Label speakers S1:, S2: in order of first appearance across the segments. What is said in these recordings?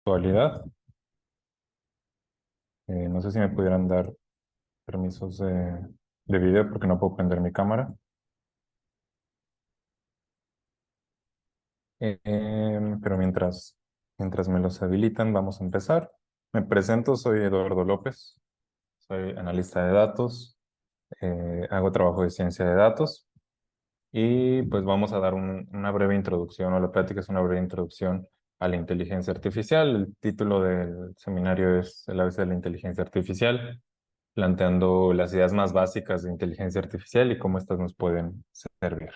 S1: Actualidad. No sé si me pudieran dar permisos de video porque no puedo prender mi cámara. Pero mientras me los habilitan, vamos a empezar. Me presento, soy Eduardo López, soy analista de datos, hago trabajo de ciencia de datos y pues vamos a dar una breve introducción, o la plática es una breve introducción a la inteligencia artificial. El título del seminario es El ABC de la inteligencia artificial, planteando las ideas más básicas de inteligencia artificial y cómo estas nos pueden servir.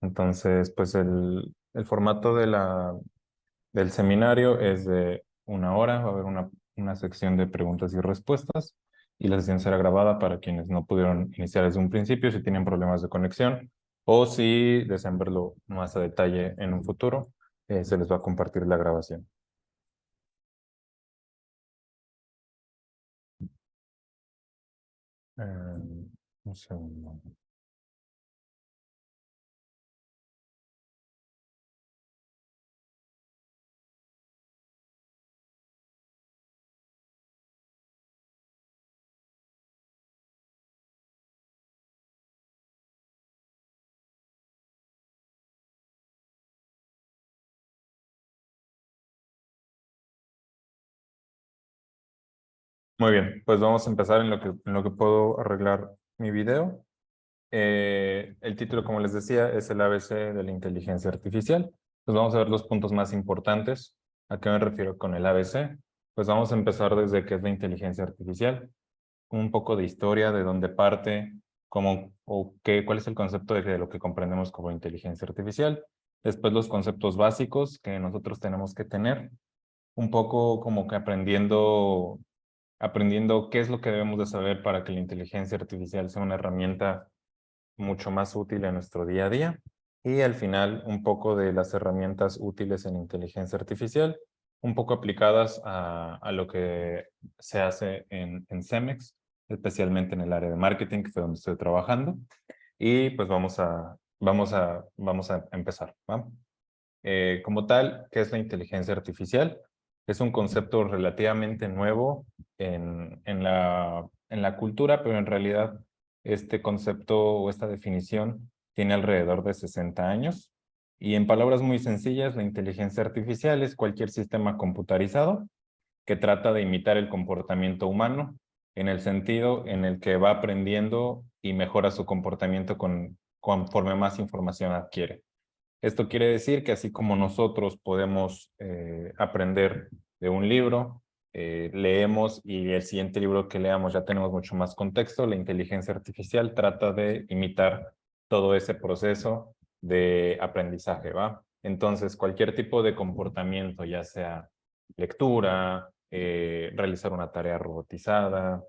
S1: Entonces, pues el formato del seminario es de 1 hora, va a haber una sección de preguntas y respuestas y la sesión será grabada para quienes no pudieron iniciar desde un principio, si tienen problemas de conexión o si desean verlo más a detalle en un futuro, se les va a compartir la grabación. Un segundo. Muy bien, pues vamos a empezar en lo que puedo arreglar mi video. El título, como les decía, es el ABC de la inteligencia artificial. Pues vamos a ver los puntos más importantes. ¿A qué me refiero con el ABC? Pues vamos a empezar desde qué es la inteligencia artificial, un poco de historia, de dónde parte, cuál es el concepto de lo que comprendemos como inteligencia artificial. Después los conceptos básicos que nosotros tenemos que tener, un poco como que aprendiendo qué es lo que debemos de saber para que la inteligencia artificial sea una herramienta mucho más útil en nuestro día a día. Y al final, un poco de las herramientas útiles en inteligencia artificial, un poco aplicadas a lo que se hace en Cemex, especialmente en el área de marketing, que fue donde estoy trabajando. Y pues vamos a empezar, ¿va? Como tal, ¿qué es la inteligencia artificial? Es un concepto relativamente nuevo en la cultura, pero en realidad este concepto o esta definición tiene alrededor de 60 años. Y en palabras muy sencillas, la inteligencia artificial es cualquier sistema computarizado que trata de imitar el comportamiento humano en el sentido en el que va aprendiendo y mejora su comportamiento conforme más información adquiere. Esto quiere decir que así como nosotros podemos aprender de un libro, leemos y el siguiente libro que leamos ya tenemos mucho más contexto, la inteligencia artificial trata de imitar todo ese proceso de aprendizaje, ¿va? Entonces, cualquier tipo de comportamiento, ya sea lectura, realizar una tarea robotizada,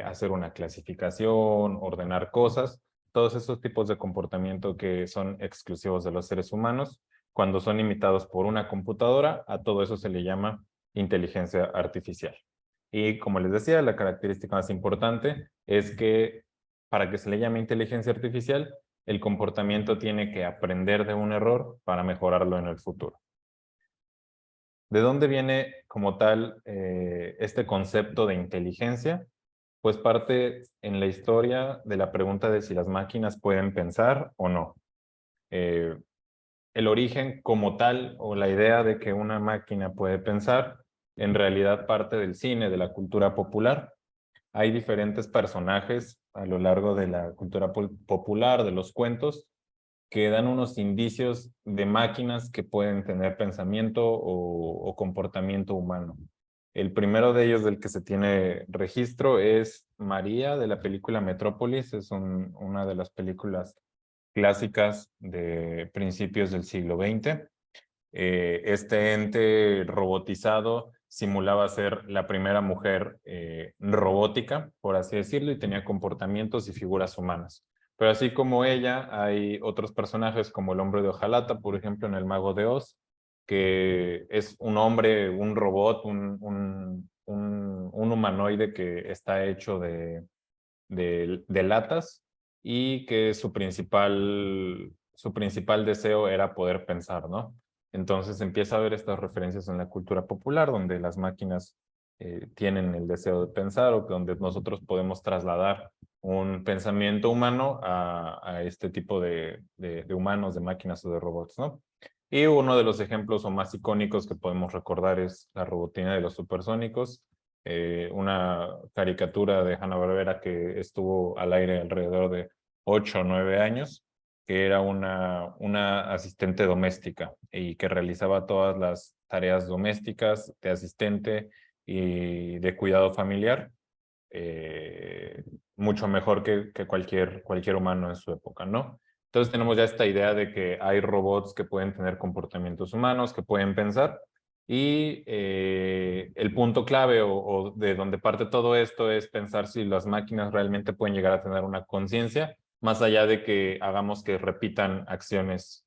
S1: hacer una clasificación, ordenar cosas, todos esos tipos de comportamiento que son exclusivos de los seres humanos, cuando son imitados por una computadora, a todo eso se le llama inteligencia artificial. Y como les decía, la característica más importante es que para que se le llame inteligencia artificial, el comportamiento tiene que aprender de un error para mejorarlo en el futuro. ¿De dónde viene como tal este concepto de inteligencia? Pues parte en la historia de la pregunta de si las máquinas pueden pensar o no. Eh, el origen como tal o la idea de que una máquina puede pensar en realidad parte del cine, de la cultura popular. Hay diferentes personajes a lo largo de la cultura popular, de los cuentos, que dan unos indicios de máquinas que pueden tener pensamiento o comportamiento humano. El primero de ellos del que se tiene registro es María de la película Metrópolis, es una de las películas clásicas de principios del siglo XX. Este ente robotizado simulaba ser la primera mujer robótica, por así decirlo, y tenía comportamientos y figuras humanas. Pero así como ella, hay otros personajes como el hombre de hojalata, por ejemplo, en El Mago de Oz, que es un hombre, un robot, un humanoide que está hecho de latas y que su principal deseo era poder pensar, ¿no? Entonces empieza a haber estas referencias en la cultura popular, donde las máquinas tienen el deseo de pensar o donde nosotros podemos trasladar un pensamiento humano a este tipo de humanos, de máquinas o de robots, ¿no? Y uno de los ejemplos o más icónicos que podemos recordar es la robotina de los supersónicos, una caricatura de Hanna-Barbera que estuvo al aire alrededor de 8 o 9 años, que era una asistente doméstica y que realizaba todas las tareas domésticas de asistente y de cuidado familiar, mucho mejor que cualquier humano en su época, ¿no? Entonces tenemos ya esta idea de que hay robots que pueden tener comportamientos humanos, que pueden pensar, y el punto clave o de donde parte todo esto es pensar si las máquinas realmente pueden llegar a tener una conciencia, más allá de que hagamos que repitan acciones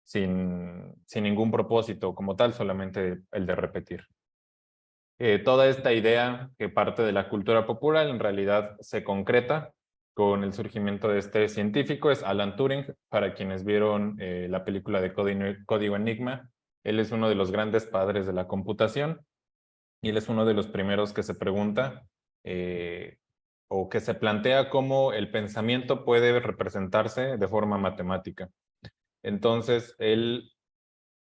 S1: sin ningún propósito como tal, solamente el de repetir. Toda esta idea que parte de la cultura popular en realidad se concreta con el surgimiento de este científico, es Alan Turing, para quienes vieron la película de Código Enigma. Él es uno de los grandes padres de la computación y él es uno de los primeros que se pregunta o que se plantea cómo el pensamiento puede representarse de forma matemática. Entonces, él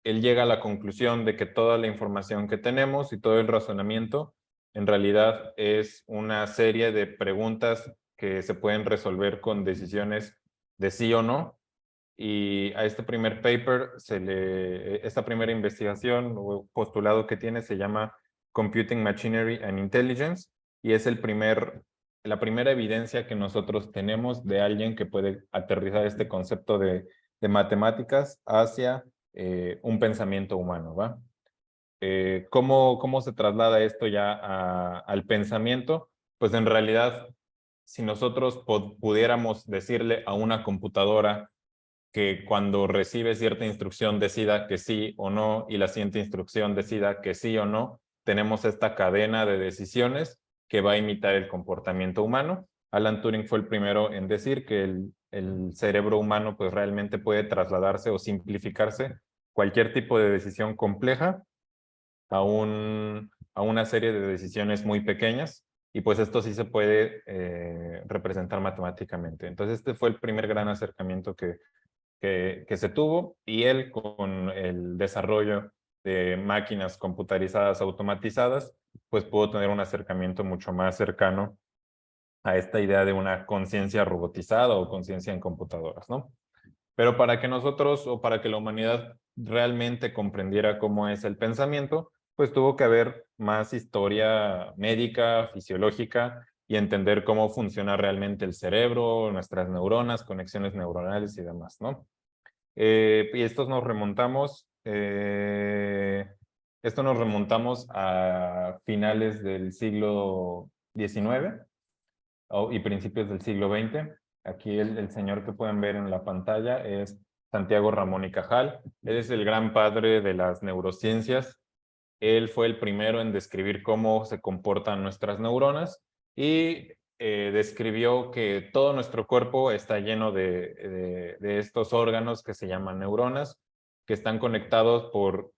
S1: llega a la conclusión de que toda la información que tenemos y todo el razonamiento en realidad es una serie de preguntas que se pueden resolver con decisiones de sí o no. Y a este primer paper, esta primera investigación o postulado que tiene se llama Computing Machinery and Intelligence, y es la primera evidencia que nosotros tenemos de alguien que puede aterrizar este concepto de matemáticas hacia un pensamiento humano, ¿va? ¿Cómo se traslada esto ya al pensamiento? Pues en realidad, si nosotros pudiéramos decirle a una computadora que cuando recibe cierta instrucción decida que sí o no y la siguiente instrucción decida que sí o no, tenemos esta cadena de decisiones que va a imitar el comportamiento humano. Alan Turing fue el primero en decir que el cerebro humano pues realmente puede trasladarse o simplificarse cualquier tipo de decisión compleja a una serie de decisiones muy pequeñas, y pues esto sí se puede representar matemáticamente. Entonces este fue el primer gran acercamiento que se tuvo, y él con el desarrollo de máquinas computarizadas automatizadas, pues pudo tener un acercamiento mucho más cercano a esta idea de una conciencia robotizada o conciencia en computadoras, ¿no? Pero para que nosotros o para que la humanidad realmente comprendiera cómo es el pensamiento, pues tuvo que haber más historia médica, fisiológica, y entender cómo funciona realmente el cerebro, nuestras neuronas, conexiones neuronales y demás, ¿no? Y esto nos remontamos a finales del siglo XIX y principios del siglo XX. Aquí el señor que pueden ver en la pantalla es Santiago Ramón y Cajal. Él es el gran padre de las neurociencias. Él fue el primero en describir cómo se comportan nuestras neuronas y describió que todo nuestro cuerpo está lleno de estos órganos que se llaman neuronas, que están conectados por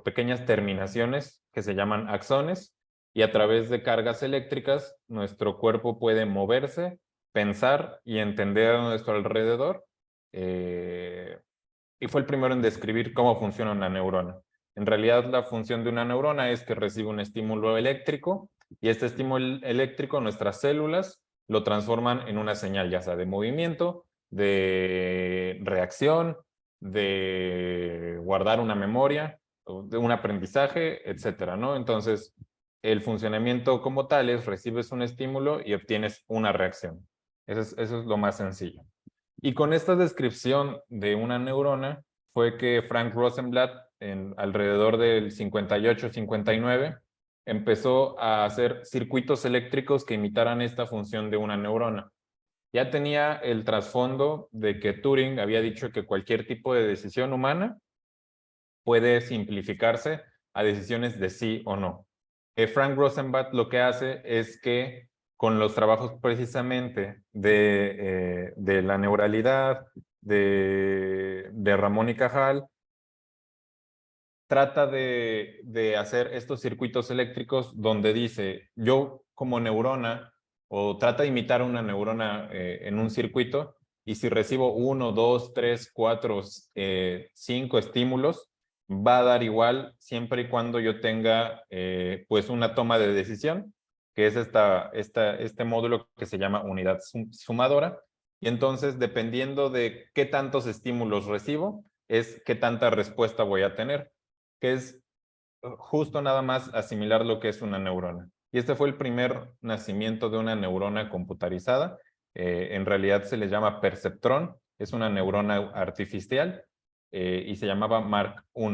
S1: pequeñas terminaciones que se llaman axones, y a través de cargas eléctricas nuestro cuerpo puede moverse, pensar y entender a nuestro alrededor. Y fue el primero en describir cómo funciona una neurona. En realidad, la función de una neurona es que recibe un estímulo eléctrico, y este estímulo eléctrico, nuestras células lo transforman en una señal, ya sea de movimiento, de reacción, de guardar una memoria, de un aprendizaje, etcétera, ¿no? Entonces, el funcionamiento como tal es recibes un estímulo y obtienes una reacción. Eso es lo más sencillo. Y con esta descripción de una neurona fue que Frank Rosenblatt, alrededor del 58-59, empezó a hacer circuitos eléctricos que imitaran esta función de una neurona. Ya tenía el trasfondo de que Turing había dicho que cualquier tipo de decisión humana puede simplificarse a decisiones de sí o no. Frank Rosenblatt lo que hace es que con los trabajos precisamente de la neuralidad, de Ramón y Cajal, trata de hacer estos circuitos eléctricos donde dice, yo como neurona, o trata de imitar una neurona en un circuito, y si recibo 1, 2, 3, 4, 5 estímulos, va a dar igual siempre y cuando yo tenga pues una toma de decisión, que es este módulo que se llama unidad sumadora. Y entonces, dependiendo de qué tantos estímulos recibo, es qué tanta respuesta voy a tener, que es justo nada más asimilar lo que es una neurona. Y este fue el primer nacimiento de una neurona computarizada. En realidad se le llama perceptrón, es una neurona artificial y se llamaba Mark I.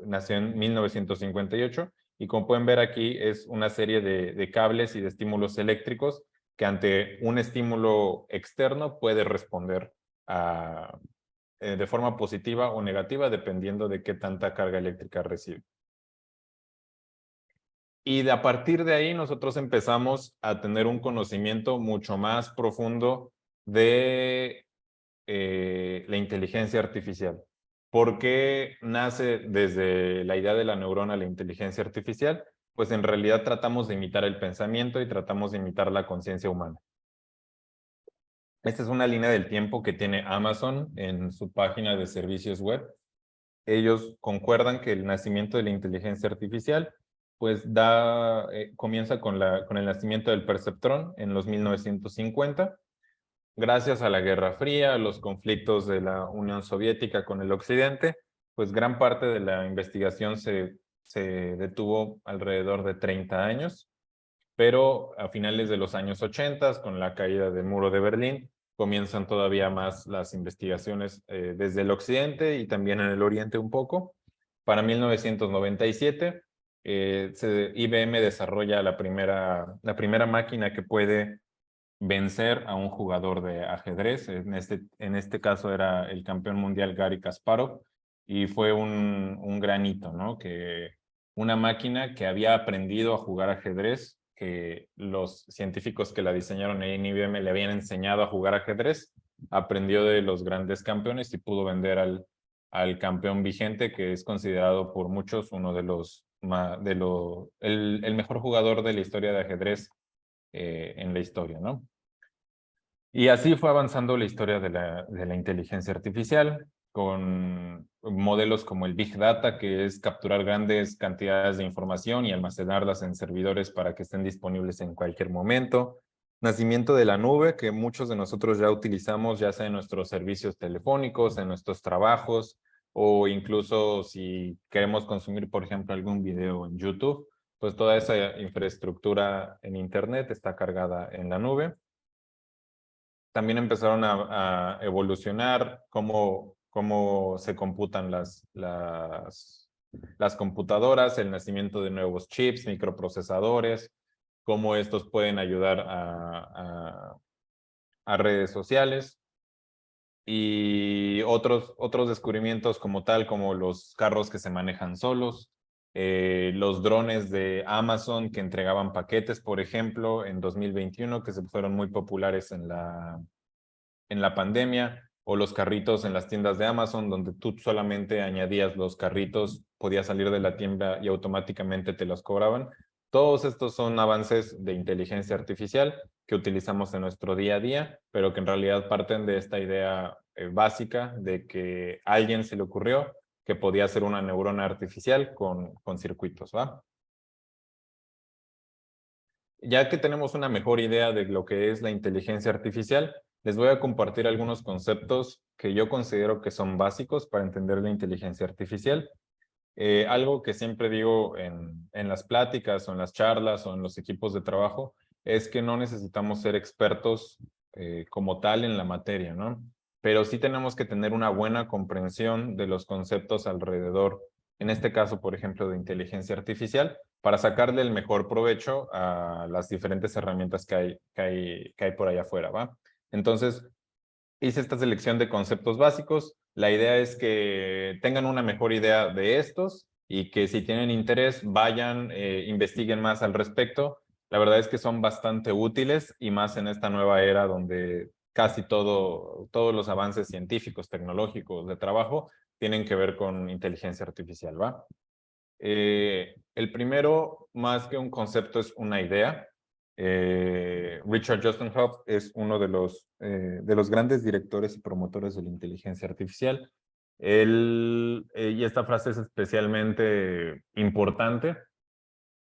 S1: Nació en 1958 y como pueden ver aquí es una serie de cables y de estímulos eléctricos que ante un estímulo externo puede responder de forma positiva o negativa dependiendo de qué tanta carga eléctrica recibe. Y a partir de ahí nosotros empezamos a tener un conocimiento mucho más profundo de la inteligencia artificial. ¿Por qué nace desde la idea de la neurona la inteligencia artificial? Pues en realidad tratamos de imitar el pensamiento y tratamos de imitar la conciencia humana. Esta es una línea del tiempo que tiene Amazon en su página de servicios web. Ellos concuerdan que el nacimiento de la inteligencia artificial pues comienza con el nacimiento del perceptrón en los 1950. Gracias a la Guerra Fría, a los conflictos de la Unión Soviética con el Occidente, pues gran parte de la investigación se detuvo alrededor de 30 años, pero a finales de los años 80, con la caída del muro de Berlín, comienzan todavía más las investigaciones desde el occidente y también en el oriente un poco. Para 1997, IBM desarrolla la primera máquina que puede vencer a un jugador de ajedrez. En este caso era el campeón mundial Garry Kasparov, y fue un gran hito, ¿no? Que una máquina que había aprendido a jugar ajedrez, que los científicos que la diseñaron en IBM le habían enseñado a jugar ajedrez, aprendió de los grandes campeones y pudo vender al campeón vigente, que es considerado por muchos uno de el mejor jugador de la historia de ajedrez en la historia, ¿no? Y así fue avanzando la historia de la inteligencia artificial, con modelos como el Big Data, que es capturar grandes cantidades de información y almacenarlas en servidores para que estén disponibles en cualquier momento. Nacimiento de la nube, que muchos de nosotros ya utilizamos, ya sea en nuestros servicios telefónicos, en nuestros trabajos, o incluso si queremos consumir, por ejemplo, algún video en YouTube, pues toda esa infraestructura en Internet está cargada en la nube. También empezaron a evolucionar cómo se computan las computadoras, el nacimiento de nuevos chips, microprocesadores, cómo estos pueden ayudar a redes sociales, y otros descubrimientos como tal, como los carros que se manejan solos, los drones de Amazon que entregaban paquetes, por ejemplo, en 2021, que se fueron muy populares en la pandemia, o los carritos en las tiendas de Amazon, donde tú solamente añadías los carritos, podías salir de la tienda y automáticamente te los cobraban. Todos estos son avances de inteligencia artificial que utilizamos en nuestro día a día, pero que en realidad parten de esta idea básica de que a alguien se le ocurrió que podía ser una neurona artificial con circuitos, ¿va? Ya que tenemos una mejor idea de lo que es la inteligencia artificial, les voy a compartir algunos conceptos que yo considero que son básicos para entender la inteligencia artificial. Algo que siempre digo en las pláticas o en las charlas o en los equipos de trabajo es que no necesitamos ser expertos como tal en la materia, ¿no? Pero sí tenemos que tener una buena comprensión de los conceptos alrededor, en este caso, por ejemplo, de inteligencia artificial, para sacarle el mejor provecho a las diferentes herramientas que hay por allá afuera, ¿va? Entonces, hice esta selección de conceptos básicos. La idea es que tengan una mejor idea de estos y que si tienen interés vayan, investiguen más al respecto. La verdad es que son bastante útiles y más en esta nueva era donde casi todos los avances científicos, tecnológicos, de trabajo tienen que ver con inteligencia artificial, ¿va? El primero, más que un concepto, es una idea. Richard Justin Hoff es uno de los grandes directores y promotores de la inteligencia artificial. Y esta frase es especialmente importante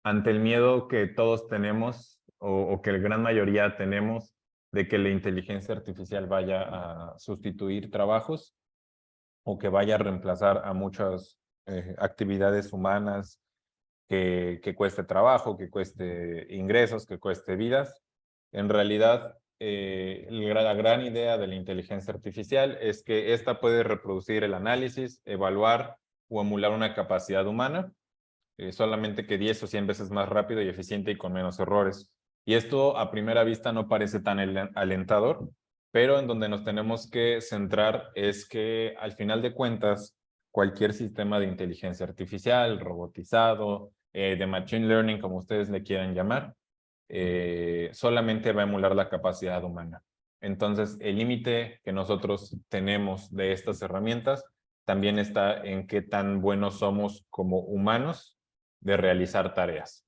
S1: ante el miedo que todos tenemos o que la gran mayoría tenemos de que la inteligencia artificial vaya a sustituir trabajos o que vaya a reemplazar a muchas actividades humanas que cueste trabajo, que cueste ingresos, que cueste vidas. En realidad, la gran idea de la inteligencia artificial es que ésta puede reproducir el análisis, evaluar o emular una capacidad humana, solamente que 10 o 100 veces más rápido y eficiente y con menos errores. Y esto a primera vista no parece tan alentador, pero en donde nos tenemos que centrar es que al final de cuentas, cualquier sistema de inteligencia artificial, robotizado, de machine learning, como ustedes le quieran llamar, solamente va a emular la capacidad humana. Entonces, el límite que nosotros tenemos de estas herramientas también está en qué tan buenos somos como humanos de realizar tareas.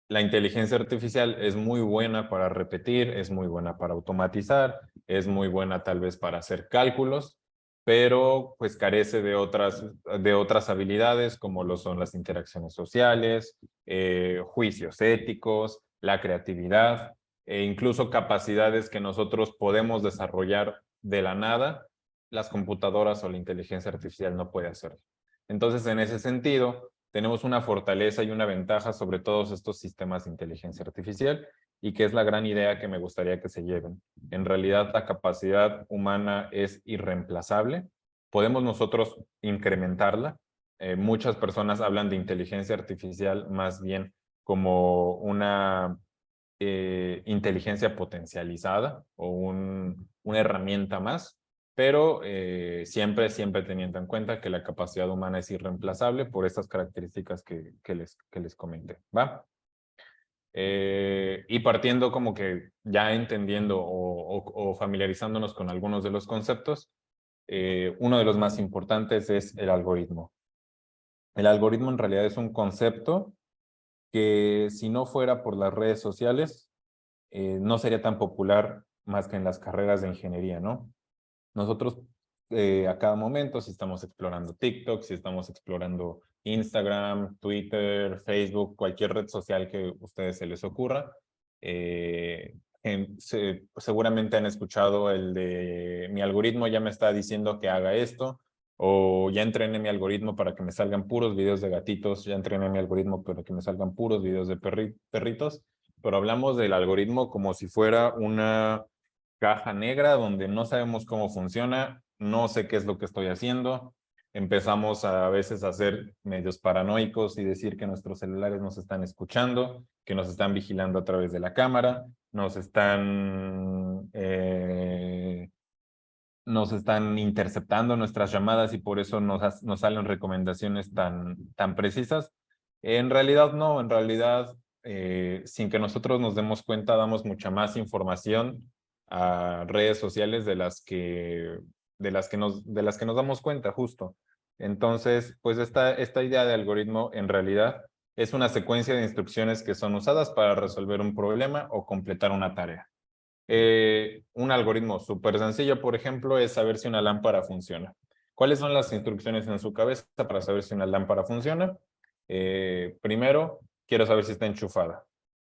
S1: La inteligencia artificial es muy buena para repetir, es muy buena para automatizar, es muy buena tal vez para hacer cálculos, pero pues carece de otras habilidades como lo son las interacciones sociales, juicios éticos, la creatividad e incluso capacidades que nosotros podemos desarrollar de la nada, las computadoras o la inteligencia artificial no puede hacer. Entonces, en ese sentido, tenemos una fortaleza y una ventaja sobre todos estos sistemas de inteligencia artificial y que es la gran idea que me gustaría que se lleven. En realidad, la capacidad humana es irreemplazable. Podemos nosotros incrementarla. Muchas personas hablan de inteligencia artificial más bien como una inteligencia potencializada o una herramienta más, pero siempre teniendo en cuenta que la capacidad humana es irreemplazable por estas características que les comenté, ¿va? Y partiendo como que ya entendiendo o familiarizándonos con algunos de los conceptos, uno de los más importantes es el algoritmo. El algoritmo en realidad es un concepto que si no fuera por las redes sociales, no sería tan popular más que en las carreras de ingeniería, ¿no? Nosotros a cada momento, si estamos explorando TikTok, si estamos explorando Instagram, Twitter, Facebook, cualquier red social que a ustedes se les ocurra, seguramente han escuchado el de mi algoritmo ya me está diciendo que haga esto, o ya entrené mi algoritmo para que me salgan puros videos de gatitos, ya entrené mi algoritmo para que me salgan puros videos de perritos, pero hablamos del algoritmo como si fuera una caja negra donde no sabemos cómo funciona, no sé qué es lo que estoy haciendo. Empezamos a veces a ser medios paranoicos y decir que nuestros celulares nos están escuchando, que nos están vigilando a través de la cámara, nos están interceptando nuestras llamadas y por eso nos salen recomendaciones tan precisas. En realidad no, en realidad sin que nosotros nos demos cuenta damos mucha más información a redes sociales de las que nos damos cuenta justo. Entonces, pues esta idea de algoritmo en realidad es una secuencia de instrucciones que son usadas para resolver un problema o completar una tarea. Un algoritmo súper sencillo, por ejemplo, es saber si una lámpara funciona. ¿Cuáles son las instrucciones en su cabeza para saber si una lámpara funciona? Primero, quiero saber si está enchufada.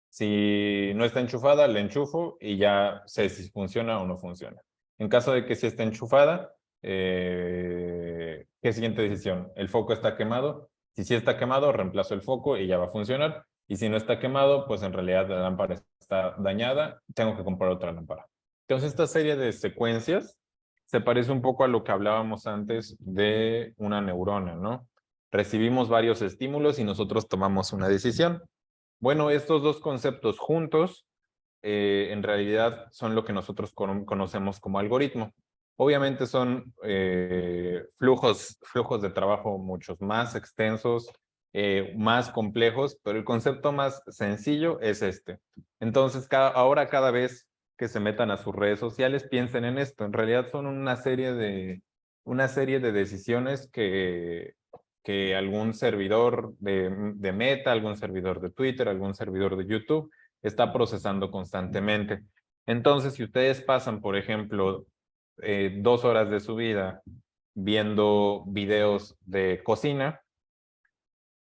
S1: Si no está enchufada, la enchufo y ya sé si funciona o no funciona. En caso de que sí esté enchufada, ¿qué siguiente decisión? ¿El foco está quemado? Si sí está quemado, reemplazo el foco y ya va a funcionar. Y si no está quemado, pues en realidad la lámpara está dañada, tengo que comprar otra lámpara. Entonces, esta serie de secuencias se parece un poco a lo que hablábamos antes de una neurona, ¿no? Recibimos varios estímulos y nosotros tomamos una decisión. Bueno, estos dos conceptos juntos en realidad son lo que nosotros conocemos como algoritmo. Obviamente son flujos de trabajo muchos más extensos, más complejos, pero el concepto más sencillo es este. Entonces, ahora cada vez que se metan a sus redes sociales, piensen en esto. En realidad son una serie una serie de decisiones que algún servidor de Meta, algún servidor de Twitter, algún servidor de YouTube está procesando constantemente. Entonces, si ustedes pasan, por ejemplo, 2 horas de su vida viendo videos de cocina,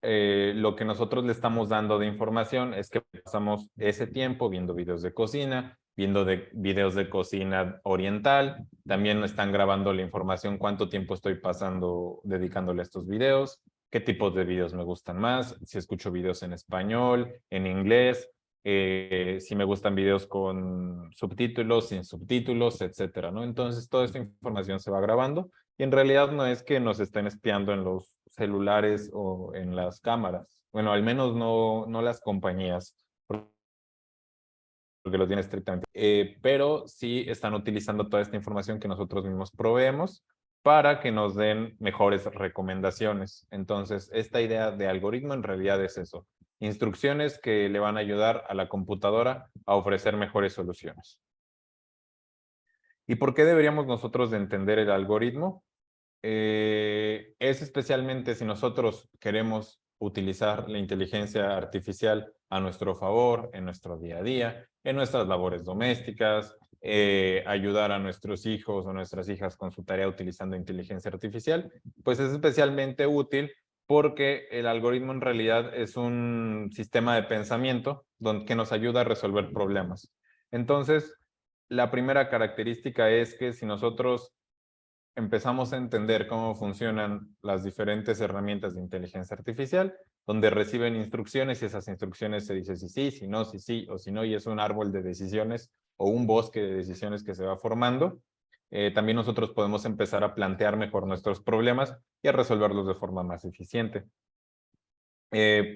S1: lo que nosotros le estamos dando de información es que pasamos ese tiempo viendo videos de cocina, viendo videos de cocina oriental, también están grabando la información, cuánto tiempo estoy pasando dedicándole a estos videos, qué tipos de videos me gustan más, si escucho videos en español, en inglés, si me gustan videos con subtítulos, sin subtítulos, etcétera, ¿no? Entonces, toda esta información se va grabando y en realidad no es que nos estén espiando en los celulares o en las cámaras. Bueno, al menos no las compañías, porque lo tienen estrictamente. Pero sí están utilizando toda esta información que nosotros mismos proveemos para que nos den mejores recomendaciones. Entonces, esta idea de algoritmo en realidad es eso. Instrucciones que le van a ayudar a la computadora a ofrecer mejores soluciones. ¿Y por qué deberíamos nosotros de entender el algoritmo? Es especialmente si nosotros queremos utilizar la inteligencia artificial a nuestro favor en nuestro día a día, en nuestras labores domésticas, ayudar a nuestros hijos o nuestras hijas con su tarea utilizando inteligencia artificial, pues es especialmente útil porque el algoritmo en realidad es un sistema de pensamiento que nos ayuda a resolver problemas. Entonces, la primera característica es que si nosotros empezamos a entender cómo funcionan las diferentes herramientas de inteligencia artificial, donde reciben instrucciones y esas instrucciones se dice si sí, si no, si sí o si no, y es un árbol de decisiones o un bosque de decisiones que se va formando. También nosotros podemos empezar a plantear mejor nuestros problemas y a resolverlos de forma más eficiente.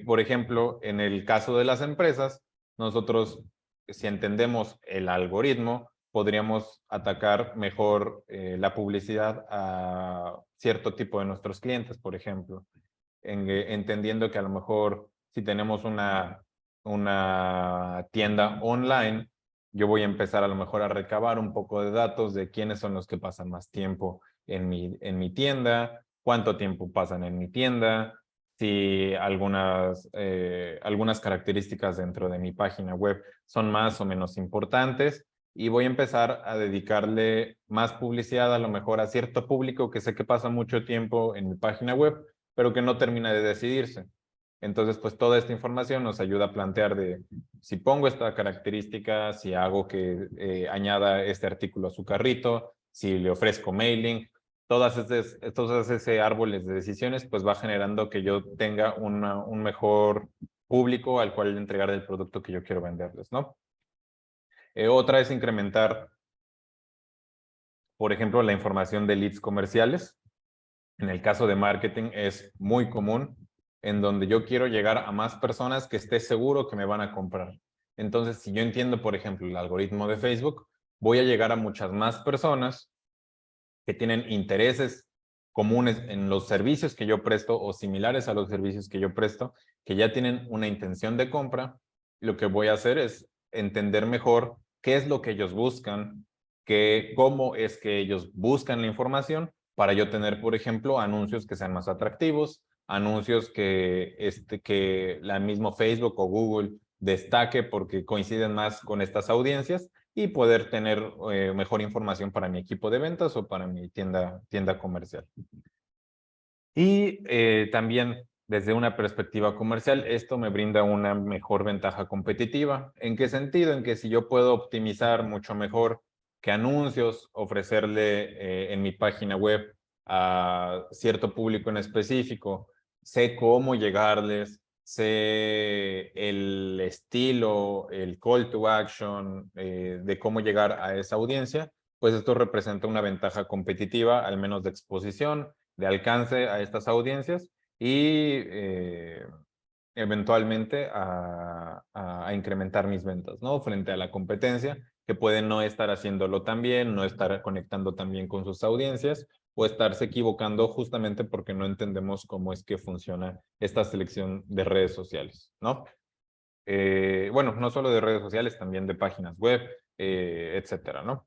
S1: Por ejemplo, en el caso de las empresas, nosotros, si entendemos el algoritmo, podríamos atacar mejor la publicidad a cierto tipo de nuestros clientes, por ejemplo, entendiendo que a lo mejor si tenemos una tienda online, yo voy a empezar a lo mejor a recabar un poco de datos de quiénes son los que pasan más tiempo en mi tienda, cuánto tiempo pasan en mi tienda, si algunas características dentro de mi página web son más o menos importantes y voy a empezar a dedicarle más publicidad a lo mejor a cierto público que sé que pasa mucho tiempo en mi página web, pero que no termina de decidirse. Entonces, pues toda esta información nos ayuda a plantear de si pongo esta característica, si hago que añada este artículo a su carrito, si le ofrezco mailing, todos ese árboles de decisiones, pues va generando que yo tenga un mejor público al cual entregar el producto que yo quiero venderles, ¿no? Otra es incrementar, por ejemplo, la información de leads comerciales. En el caso de marketing es muy común en donde yo quiero llegar a más personas que esté seguro que me van a comprar. Entonces, si yo entiendo, por ejemplo, el algoritmo de Facebook, voy a llegar a muchas más personas que tienen intereses comunes en los servicios que yo presto o similares a los servicios que yo presto, que ya tienen una intención de compra. Lo que voy a hacer es entender mejor qué es lo que ellos buscan, cómo es que ellos buscan la información para yo tener, por ejemplo, anuncios que sean más atractivos, anuncios que la mismo Facebook o Google destaque porque coinciden más con estas audiencias y poder tener mejor información para mi equipo de ventas o para mi tienda comercial. Y también desde una perspectiva comercial, esto me brinda una mejor ventaja competitiva. ¿En qué sentido? En que si yo puedo optimizar mucho mejor que anuncios, ofrecerle en mi página web a cierto público en específico, sé cómo llegarles, sé el estilo, el call to action de cómo llegar a esa audiencia, pues esto representa una ventaja competitiva, al menos de exposición, de alcance a estas audiencias y eventualmente a incrementar mis ventas, ¿no? Frente a la competencia, que puede no estar haciéndolo tan bien, no estar conectando tan bien con sus audiencias o estarse equivocando justamente porque no entendemos cómo es que funciona esta selección de redes sociales, ¿no? Bueno, no solo de redes sociales, también de páginas web, etcétera, ¿no?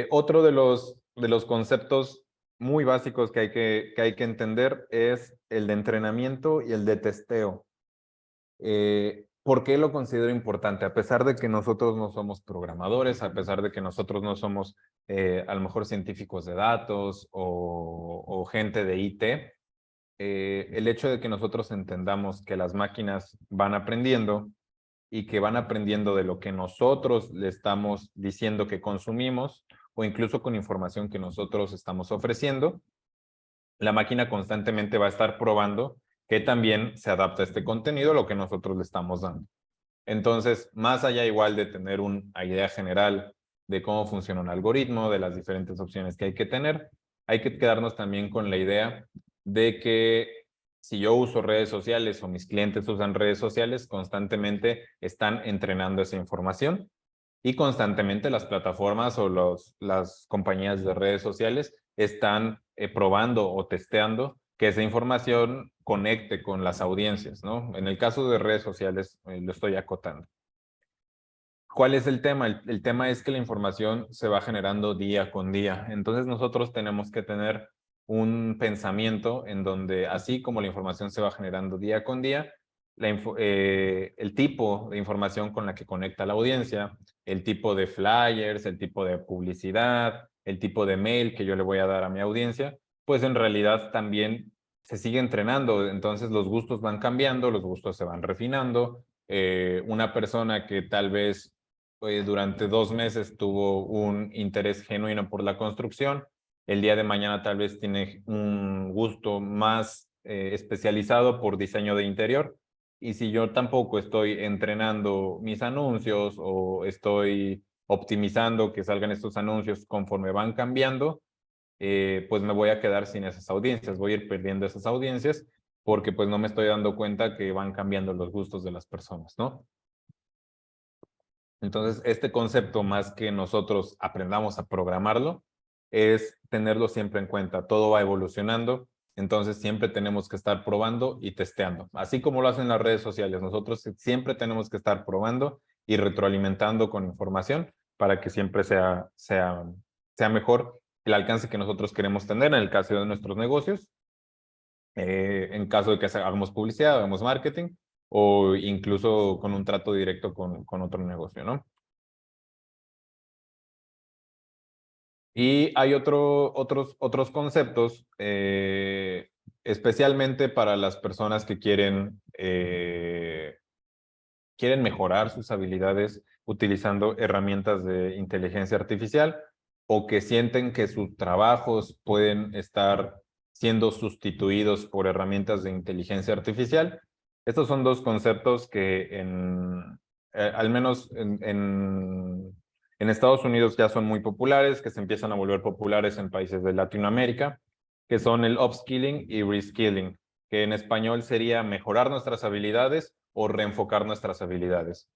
S1: Otro de los conceptos muy básicos que hay que entender es el de entrenamiento y el de testeo. ¿Por qué lo considero importante? A pesar de que nosotros no somos programadores, a pesar de que nosotros no somos a lo mejor científicos de datos o gente de IT, el hecho de que nosotros entendamos que las máquinas van aprendiendo y que van aprendiendo de lo que nosotros le estamos diciendo que consumimos o incluso con información que nosotros estamos ofreciendo, la máquina constantemente va a estar probando que también se adapta a este contenido a lo que nosotros le estamos dando. Entonces, más allá igual de tener una idea general de cómo funciona un algoritmo, de las diferentes opciones que hay que tener, hay que quedarnos también con la idea de que si yo uso redes sociales o mis clientes usan redes sociales, constantemente están entrenando esa información y constantemente las plataformas o las compañías de redes sociales están probando o testeando que esa información conecte con las audiencias, ¿no? En el caso de redes sociales, lo estoy acotando. ¿Cuál es el tema? El tema es que la información se va generando día con día. Entonces nosotros tenemos que tener un pensamiento en donde, así como la información se va generando día con día, el tipo de información con la que conecta la audiencia, el tipo de flyers, el tipo de publicidad, el tipo de mail que yo le voy a dar a mi audiencia, pues en realidad también se sigue entrenando. Entonces los gustos van cambiando, los gustos se van refinando. Una persona que tal vez durante 2 meses tuvo un interés genuino por la construcción, el día de mañana tal vez tiene un gusto más especializado por diseño de interior. Y si yo tampoco estoy entrenando mis anuncios o estoy optimizando que salgan estos anuncios conforme van cambiando, pues me voy a quedar sin esas audiencias, voy a ir perdiendo esas audiencias porque pues no me estoy dando cuenta que van cambiando los gustos de las personas, ¿no? Entonces, este concepto, más que nosotros aprendamos a programarlo, es tenerlo siempre en cuenta. Todo va evolucionando, entonces siempre tenemos que estar probando y testeando. Así como lo hacen las redes sociales, nosotros siempre tenemos que estar probando y retroalimentando con información para que siempre sea mejor el alcance que nosotros queremos tener en el caso de nuestros negocios, en caso de que hagamos publicidad, hagamos marketing o incluso con un trato directo con otro negocio, ¿no? Y hay otros conceptos, especialmente para las personas que quieren mejorar sus habilidades utilizando herramientas de inteligencia artificial o que sienten que sus trabajos pueden estar siendo sustituidos por herramientas de inteligencia artificial. Estos son dos conceptos que al menos en Estados Unidos ya son muy populares, que se empiezan a volver populares en países de Latinoamérica, que son el upskilling y reskilling, que en español sería mejorar nuestras habilidades o reenfocar nuestras habilidades.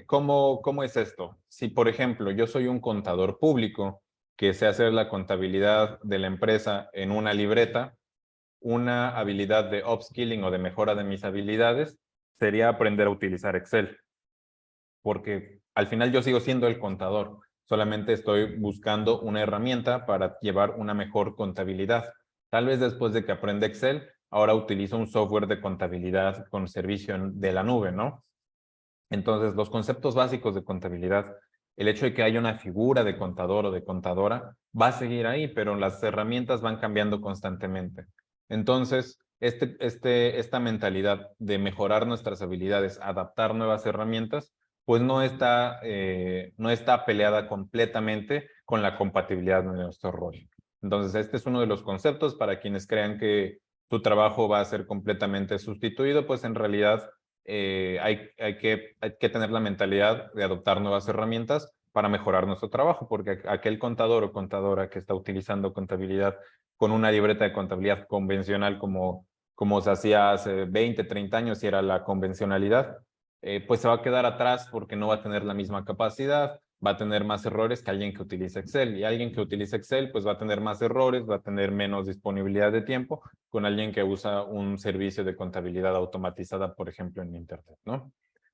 S1: ¿Cómo es esto? Si, por ejemplo, yo soy un contador público que sé hacer la contabilidad de la empresa en una libreta, una habilidad de upskilling o de mejora de mis habilidades sería aprender a utilizar Excel, porque al final yo sigo siendo el contador, solamente estoy buscando una herramienta para llevar una mejor contabilidad. Tal vez después de que aprenda Excel, ahora utilizo un software de contabilidad con servicio de la nube, ¿no? Entonces, los conceptos básicos de contabilidad, el hecho de que haya una figura de contador o de contadora, va a seguir ahí, pero las herramientas van cambiando constantemente. Entonces, esta mentalidad de mejorar nuestras habilidades, adaptar nuevas herramientas, pues no está peleada completamente con la compatibilidad de nuestro rol. Entonces, este es uno de los conceptos para quienes crean que tu trabajo va a ser completamente sustituido, pues en realidad hay que tener la mentalidad de adoptar nuevas herramientas para mejorar nuestro trabajo, porque aquel contador o contadora que está utilizando contabilidad con una libreta de contabilidad convencional como se hacía hace 20, 30 años y era la convencionalidad, pues se va a quedar atrás porque no va a tener la misma capacidad, va a tener más errores que alguien que utiliza Excel. Y alguien que utiliza Excel, pues va a tener más errores, va a tener menos disponibilidad de tiempo con alguien que usa un servicio de contabilidad automatizada, por ejemplo, en Internet, ¿no?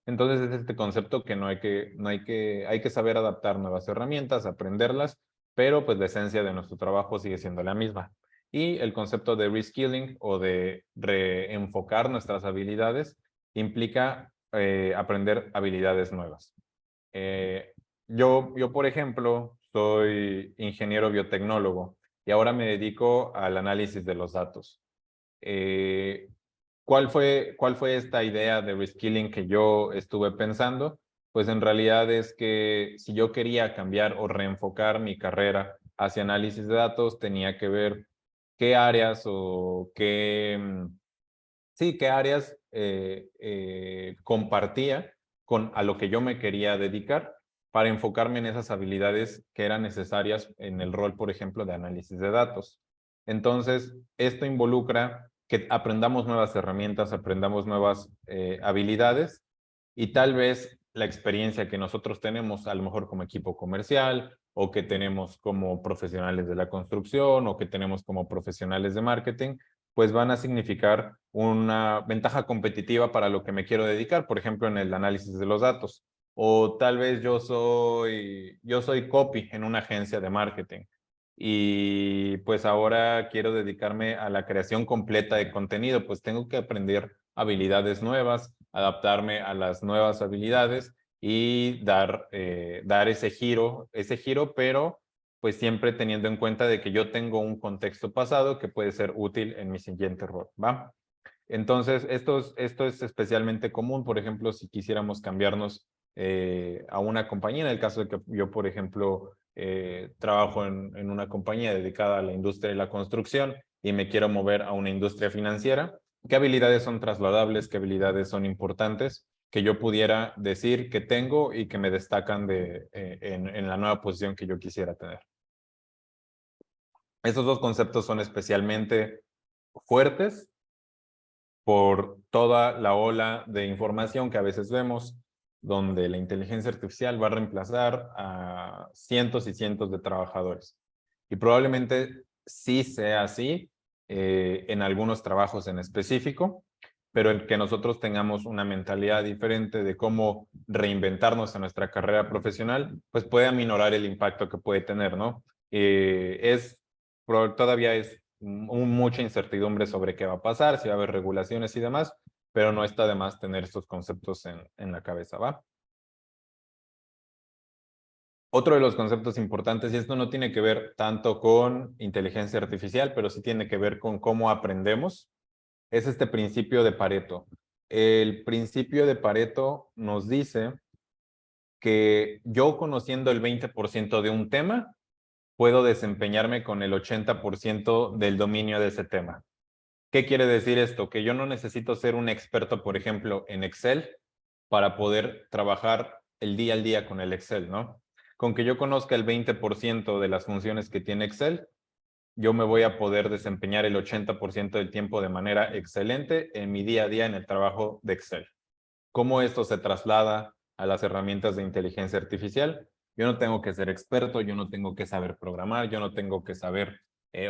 S1: Entonces es este concepto que hay que saber adaptar nuevas herramientas, aprenderlas, pero pues la esencia de nuestro trabajo sigue siendo la misma. Y el concepto de reskilling o de reenfocar nuestras habilidades implica aprender habilidades nuevas. Yo, por ejemplo, soy ingeniero biotecnólogo y ahora me dedico al análisis de los datos. Eh, cuál fue esta idea de reskilling que yo estuve pensando? Pues en realidad es que si yo quería cambiar o reenfocar mi carrera hacia análisis de datos, tenía que ver qué áreas o qué áreas compartía con a lo que yo me quería dedicar para enfocarme en esas habilidades que eran necesarias en el rol, por ejemplo, de análisis de datos. Entonces, esto involucra que aprendamos nuevas herramientas, aprendamos nuevas habilidades y tal vez la experiencia que nosotros tenemos, a lo mejor como equipo comercial o que tenemos como profesionales de la construcción o que tenemos como profesionales de marketing, pues van a significar una ventaja competitiva para lo que me quiero dedicar, por ejemplo, en el análisis de los datos. O tal vez yo soy copy en una agencia de marketing y pues ahora quiero dedicarme a la creación completa de contenido, pues tengo que aprender habilidades nuevas, adaptarme a las nuevas habilidades y dar ese giro, pero pues siempre teniendo en cuenta de que yo tengo un contexto pasado que puede ser útil en mi siguiente rol, ¿va? Entonces, esto es especialmente común, por ejemplo, si quisiéramos cambiarnos a una compañía, en el caso de que yo, por ejemplo, trabajo en una compañía dedicada a la industria de la construcción y me quiero mover a una industria financiera, ¿qué habilidades son trasladables? ¿Qué habilidades son importantes? Que yo pudiera decir que tengo y que me destacan en la nueva posición que yo quisiera tener. Estos dos conceptos son especialmente fuertes por toda la ola de información que a veces vemos, donde la inteligencia artificial va a reemplazar a cientos y cientos de trabajadores. Y probablemente sí sea así en algunos trabajos en específico, pero el que nosotros tengamos una mentalidad diferente de cómo reinventarnos en nuestra carrera profesional, pues puede aminorar el impacto que puede tener, ¿no? Todavía es mucha incertidumbre sobre qué va a pasar, si va a haber regulaciones y demás, pero no está de más tener estos conceptos en la cabeza, ¿va? Otro de los conceptos importantes, y esto no tiene que ver tanto con inteligencia artificial, pero sí tiene que ver con cómo aprendemos, es este principio de Pareto. El principio de Pareto nos dice que yo conociendo el 20% de un tema, puedo desempeñarme con el 80% del dominio de ese tema. ¿Qué quiere decir esto? Que yo no necesito ser un experto, por ejemplo, en Excel para poder trabajar el día al día con el Excel, ¿no? Con que yo conozca el 20% de las funciones que tiene Excel, yo me voy a poder desempeñar el 80% del tiempo de manera excelente en mi día a día en el trabajo de Excel. ¿Cómo esto se traslada a las herramientas de inteligencia artificial? Yo no tengo que ser experto, yo no tengo que saber programar, yo no tengo que saber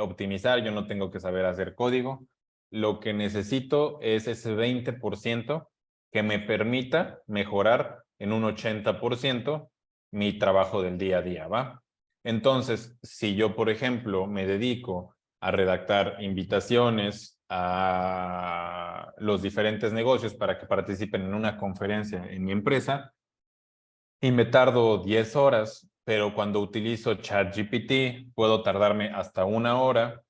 S1: optimizar, yo no tengo que saber hacer código. Lo que necesito es ese 20% que me permita mejorar en un 80% mi trabajo del día a día, ¿va? Entonces, si yo, por ejemplo, me dedico a redactar invitaciones a los diferentes negocios para que participen en una conferencia en mi empresa y me tardo 10 horas, pero cuando utilizo ChatGPT puedo tardarme hasta 1 hora.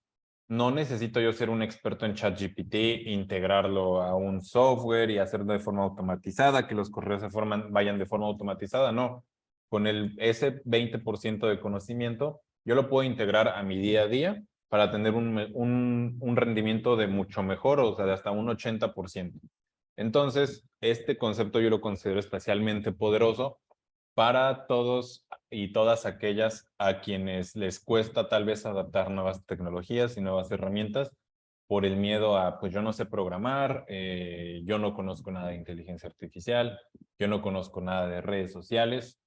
S1: No necesito yo ser un experto en ChatGPT, integrarlo a un software y hacerlo de forma automatizada, que los correos vayan de forma automatizada, no. Con ese 20% de conocimiento, yo lo puedo integrar a mi día a día para tener un rendimiento de mucho mejor, o sea, de hasta un 80%. Entonces, este concepto yo lo considero especialmente poderoso para todos y todas aquellas a quienes les cuesta tal vez adaptar nuevas tecnologías y nuevas herramientas por el miedo a, pues yo no sé programar, yo no conozco nada de inteligencia artificial, yo no conozco nada de redes sociales.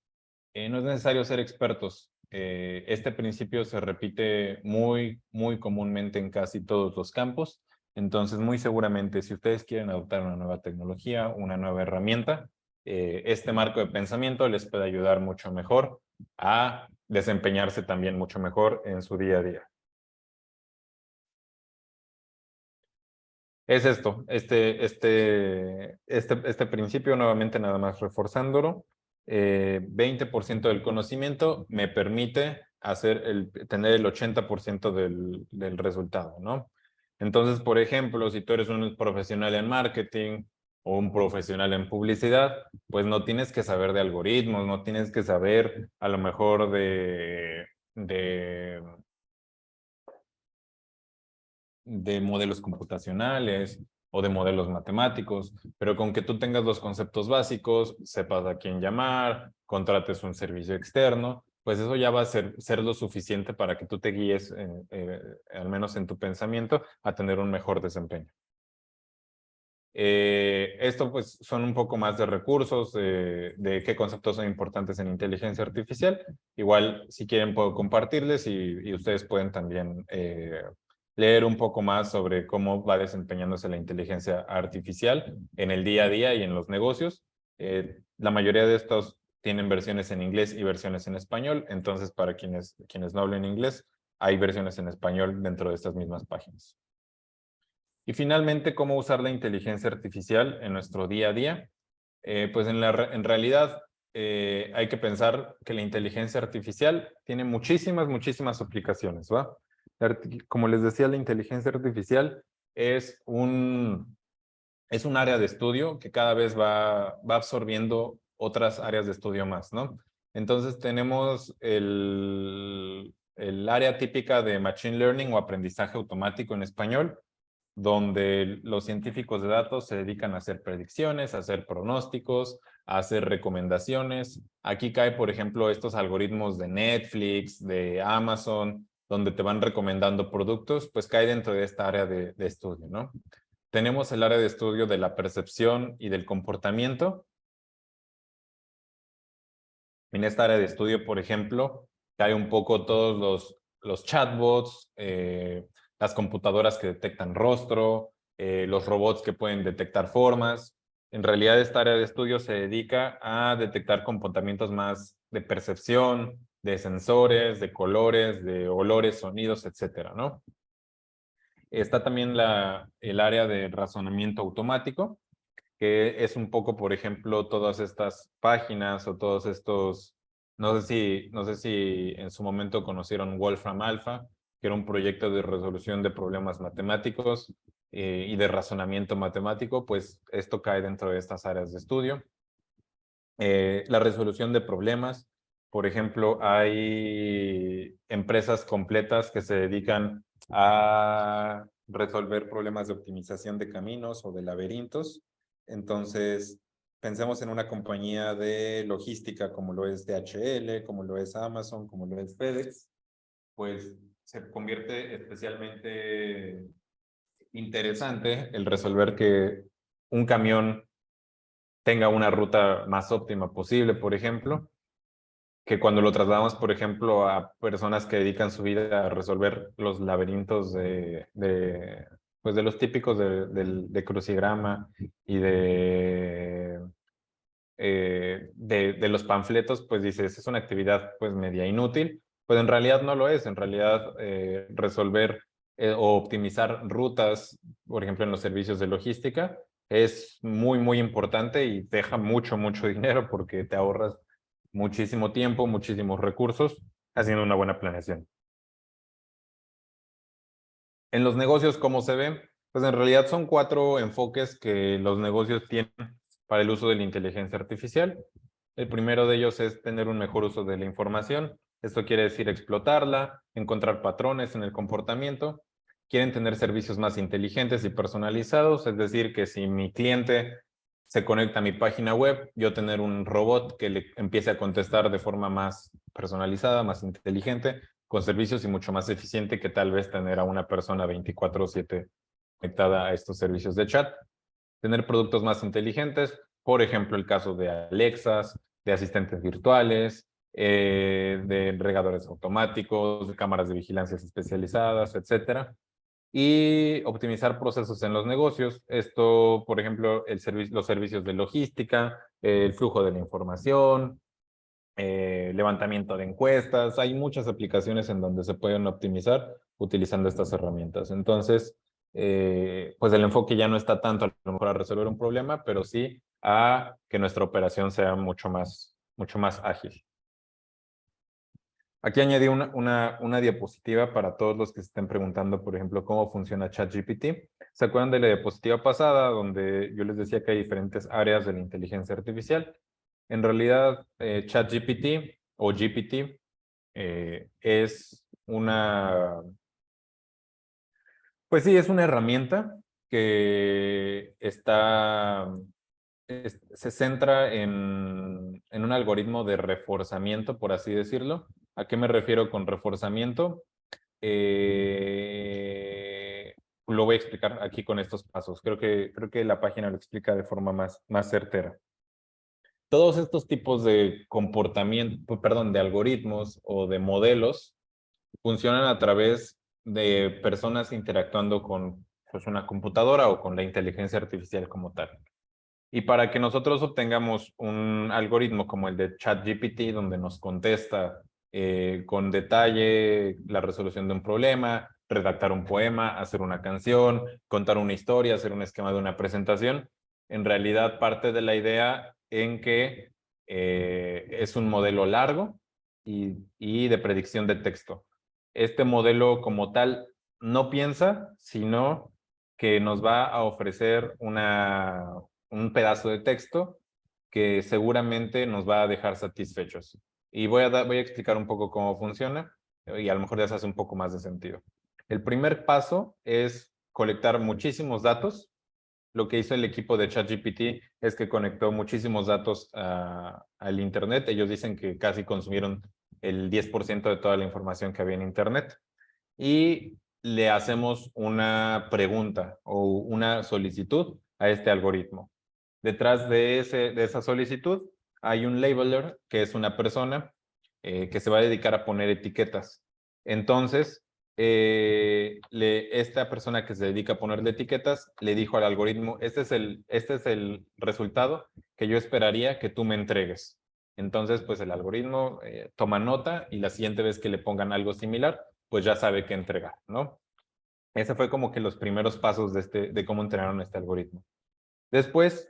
S1: No es necesario ser expertos. Este principio se repite muy comúnmente en casi todos los campos. Entonces, muy seguramente, si ustedes quieren adoptar una nueva tecnología, una nueva herramienta, este marco de pensamiento les puede ayudar mucho mejor a desempeñarse también mucho mejor en su día a día. Es esto, este principio, nuevamente nada más reforzándolo, 20% del conocimiento me permite tener el 80% del resultado, ¿no? Entonces, por ejemplo, si tú eres un profesional en marketing o un profesional en publicidad, pues no tienes que saber de algoritmos, no tienes que saber a lo mejor de modelos computacionales o de modelos matemáticos, pero con que tú tengas los conceptos básicos, sepas a quién llamar, contrates un servicio externo, pues eso ya va a ser lo suficiente para que tú te guíes, al menos en tu pensamiento, a tener un mejor desempeño. Esto pues son un poco más de recursos, de qué conceptos son importantes en inteligencia artificial. Igual, si quieren, puedo compartirles y ustedes pueden también leer un poco más sobre cómo va desempeñándose la inteligencia artificial en el día a día y en los negocios. La mayoría de estos tienen versiones en inglés y versiones en español, entonces para quienes no hablen inglés, hay versiones en español dentro de estas mismas páginas. Y finalmente, ¿cómo usar la inteligencia artificial en nuestro día a día? Pues en realidad hay que pensar que la inteligencia artificial tiene muchísimas aplicaciones, ¿va? Como les decía, la inteligencia artificial es un área de estudio que cada vez va absorbiendo otras áreas de estudio más, ¿no? Entonces tenemos el área típica de Machine Learning o aprendizaje automático en español, donde los científicos de datos se dedican a hacer predicciones, a hacer pronósticos, a hacer recomendaciones. Aquí cae, por ejemplo, estos algoritmos de Netflix, de Amazon, donde te van recomendando productos, pues cae dentro de esta área de estudio, ¿no? Tenemos el área de estudio de la percepción y del comportamiento. En esta área de estudio, por ejemplo, cae un poco todos los chatbots, las computadoras que detectan rostro, los robots que pueden detectar formas. En realidad, esta área de estudio se dedica a detectar comportamientos más de percepción, de sensores, de colores, de olores, sonidos, etcétera, ¿no? Está también el área de razonamiento automático, que es un poco, por ejemplo, todas estas páginas o todos estos, no sé si en su momento conocieron Wolfram Alpha, que era un proyecto de resolución de problemas matemáticos y de razonamiento matemático, pues esto cae dentro de estas áreas de estudio. La resolución de problemas, por ejemplo, hay empresas completas que se dedican a resolver problemas de optimización de caminos o de laberintos. Entonces, pensemos en una compañía de logística como lo es DHL, como lo es Amazon, como lo es FedEx, pues se convierte especialmente interesante el resolver que un camión tenga una ruta más óptima posible, por ejemplo, que cuando lo trasladamos, por ejemplo, a personas que dedican su vida a resolver los laberintos pues de los típicos de crucigrama y de los panfletos, pues dices, es una actividad pues media inútil, pues en realidad no lo es, en realidad resolver o optimizar rutas, por ejemplo, en los servicios de logística, es muy importante y te deja mucho dinero porque te ahorras muchísimo tiempo, muchísimos recursos haciendo una buena planeación. En los negocios, ¿cómo se ve? Pues en realidad son 4 enfoques que los negocios tienen para el uso de la inteligencia artificial. El primero de ellos es tener un mejor uso de la información. Esto quiere decir explotarla, encontrar patrones en el comportamiento. Quieren tener servicios más inteligentes y personalizados, es decir, que si mi cliente se conecta a mi página web, yo tener un robot que le empiece a contestar de forma más personalizada, más inteligente, con servicios y mucho más eficiente que tal vez tener a una persona 24/7 conectada a estos servicios de chat. Tener productos más inteligentes, por ejemplo, el caso de Alexas, de asistentes virtuales, de regadores automáticos, de cámaras de vigilancia especializadas, etcétera. y optimizar procesos en los negocios. Esto, por ejemplo, los servicios de logística, el flujo de la información, levantamiento de encuestas. Hay muchas aplicaciones en donde se pueden optimizar utilizando estas herramientas. Entonces, pues el enfoque ya no está tanto a lo mejor a resolver un problema, pero sí a que nuestra operación sea mucho más ágil. Aquí añadí una diapositiva para todos los que se estén preguntando, por ejemplo, cómo funciona ChatGPT. ¿Se acuerdan de la diapositiva pasada donde yo les decía que hay diferentes áreas de la inteligencia artificial? En realidad, ChatGPT o GPT es pues sí, es una herramienta que se centra en un algoritmo de reforzamiento, por así decirlo. ¿A qué me refiero con reforzamiento? Lo voy a explicar aquí con estos pasos. Creo que la página lo explica de forma más certera. Todos estos tipos de comportamiento, perdón, de algoritmos o de modelos funcionan a través de personas interactuando con pues, una computadora o con la inteligencia artificial como tal. Y para que nosotros obtengamos un algoritmo como el de ChatGPT, donde nos contesta con detalle la resolución de un problema, redactar un poema, hacer una canción, contar una historia, hacer un esquema de una presentación, en realidad parte de la idea en que es un modelo largo y de predicción de texto. Este modelo como tal no piensa, sino que nos va a ofrecer un pedazo de texto que seguramente nos va a dejar satisfechos. Y voy a explicar un poco cómo funciona y a lo mejor ya se hace un poco más de sentido. El primer paso es colectar muchísimos datos. Lo que hizo el equipo de ChatGPT es que conectó muchísimos datos al Internet. Ellos dicen que casi consumieron el 10% de toda la información que había en Internet. Y le hacemos una pregunta o una solicitud a este algoritmo. Detrás de esa solicitud hay un labeler, que es una persona que se va a dedicar a poner etiquetas. Entonces, esta persona que se dedica a ponerle etiquetas le dijo al algoritmo, este es el resultado que yo esperaría que tú me entregues. Entonces, pues el algoritmo toma nota y la siguiente vez que le pongan algo similar, pues ya sabe qué entregar, ¿no? Ese fue como que los primeros pasos de cómo entrenaron este algoritmo. Después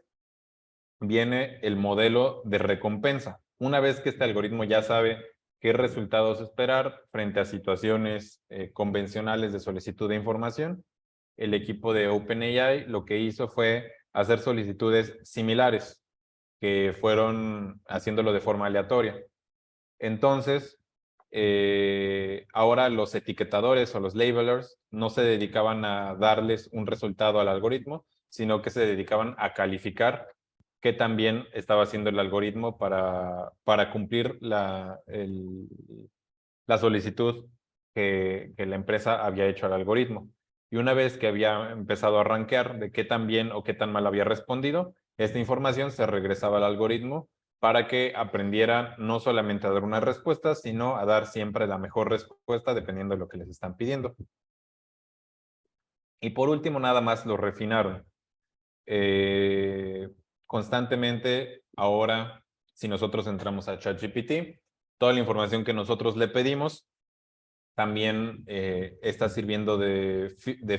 S1: viene el modelo de recompensa. Una vez que este algoritmo ya sabe qué resultados esperar frente a situaciones convencionales de solicitud de información, el equipo de OpenAI lo que hizo fue hacer solicitudes similares, que fueron haciéndolo de forma aleatoria. Entonces, ahora los etiquetadores o los labelers no se dedicaban a darles un resultado al algoritmo, sino que se dedicaban a calificar qué tan bien estaba haciendo el algoritmo para cumplir la solicitud que la empresa había hecho al algoritmo. Y una vez que había empezado a rankear de qué tan bien o qué tan mal había respondido, esta información se regresaba al algoritmo para que aprendiera no solamente a dar una respuesta, sino a dar siempre la mejor respuesta dependiendo de lo que les están pidiendo. Y por último, nada más lo refinaron. Constantemente, ahora, si nosotros entramos a ChatGPT, toda la información que nosotros le pedimos también está sirviendo de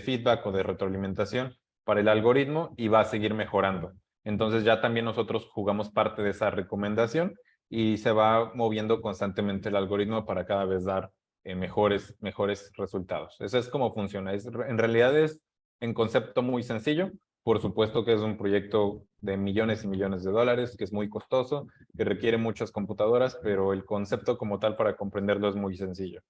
S1: feedback o de retroalimentación para el algoritmo y va a seguir mejorando. Entonces ya también nosotros jugamos parte de esa recomendación y se va moviendo constantemente el algoritmo para cada vez dar mejores resultados. Eso es cómo funciona. En realidad es en concepto muy sencillo. Por supuesto que es un proyecto de millones y millones de dólares, que es muy costoso, que requiere muchas computadoras, pero el concepto como tal para comprenderlo es muy sencillo.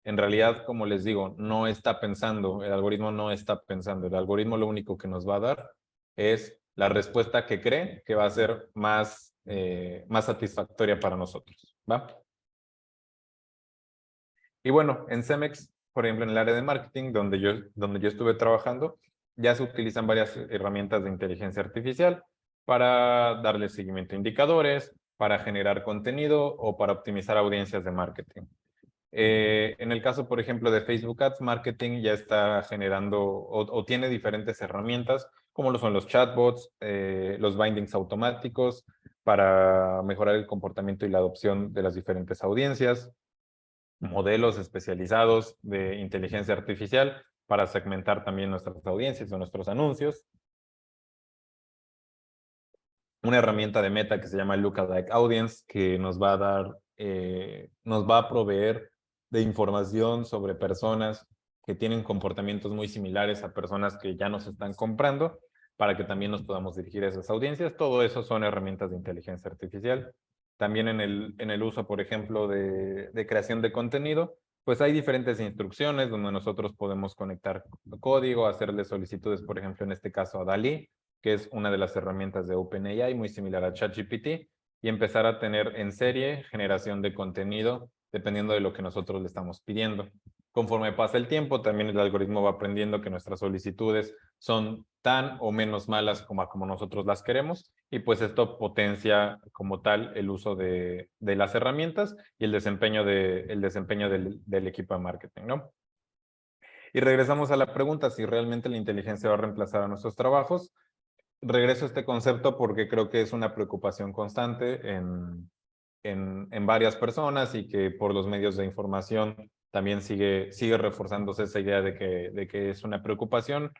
S1: En realidad, como les digo, no está pensando, el algoritmo no está pensando. El algoritmo lo único que nos va a dar es la respuesta que cree que va a ser más satisfactoria para nosotros, ¿va? Y bueno, en Cemex, por ejemplo, en el área de marketing, donde yo estuve trabajando, ya se utilizan varias herramientas de inteligencia artificial para darle seguimiento a indicadores, para generar contenido o para optimizar audiencias de marketing. En el caso, por ejemplo, de Facebook Ads Marketing, ya está generando o tiene diferentes herramientas, como lo son los chatbots, los bindings automáticos, para mejorar el comportamiento y la adopción de las diferentes audiencias, modelos especializados de inteligencia artificial para segmentar también nuestras audiencias o nuestros anuncios. Una herramienta de Meta que se llama Lookalike Audience, que nos va a dar, nos va a proveer de información sobre personas que tienen comportamientos muy similares a personas que ya nos están comprando, para que también nos podamos dirigir a esas audiencias. Todo eso son herramientas de inteligencia artificial. También en el uso, por ejemplo, de creación de contenido, pues hay diferentes instrucciones donde nosotros podemos conectar código, hacerle solicitudes, por ejemplo, en este caso a DALL-E, que es una de las herramientas de OpenAI, muy similar a ChatGPT, y empezar a tener en serie generación de contenido dependiendo de lo que nosotros le estamos pidiendo. Conforme pasa el tiempo, también el algoritmo va aprendiendo que nuestras solicitudes son tan o menos malas como nosotros las queremos, y pues esto potencia como tal el uso de las herramientas y el desempeño del equipo de marketing, ¿no? Y regresamos a la pregunta si realmente la inteligencia va a reemplazar a nuestros trabajos. Regreso a este concepto porque creo que es una preocupación constante en varias personas, y que por los medios de información también sigue reforzándose esa idea de que es una preocupación.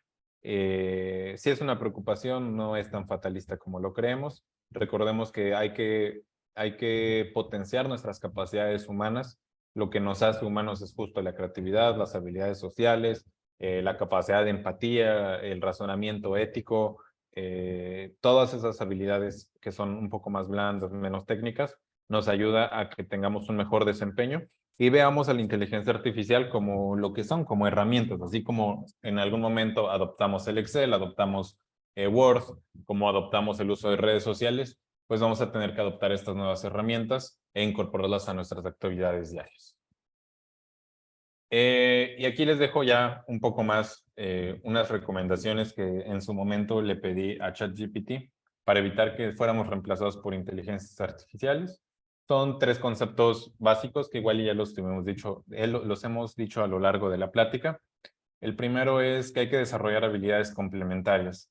S1: Si es una preocupación, no es tan fatalista como lo creemos. Recordemos que hay que potenciar nuestras capacidades humanas. Lo que nos hace humanos es justo la creatividad, las habilidades sociales, la capacidad de empatía, el razonamiento ético, todas esas habilidades que son un poco más blandas, menos técnicas, nos ayuda a que tengamos un mejor desempeño y veamos a la inteligencia artificial como lo que son, como herramientas, así como en algún momento adoptamos el Excel, adoptamos Word, como adoptamos el uso de redes sociales, pues vamos a tener que adoptar estas nuevas herramientas e incorporarlas a nuestras actividades diarias. Y aquí les dejo ya un poco más unas recomendaciones que en su momento le pedí a ChatGPT para evitar que fuéramos reemplazados por inteligencias artificiales. Son tres conceptos básicos que igual ya los hemos dicho a lo largo de la plática. El primero es que hay que desarrollar habilidades complementarias.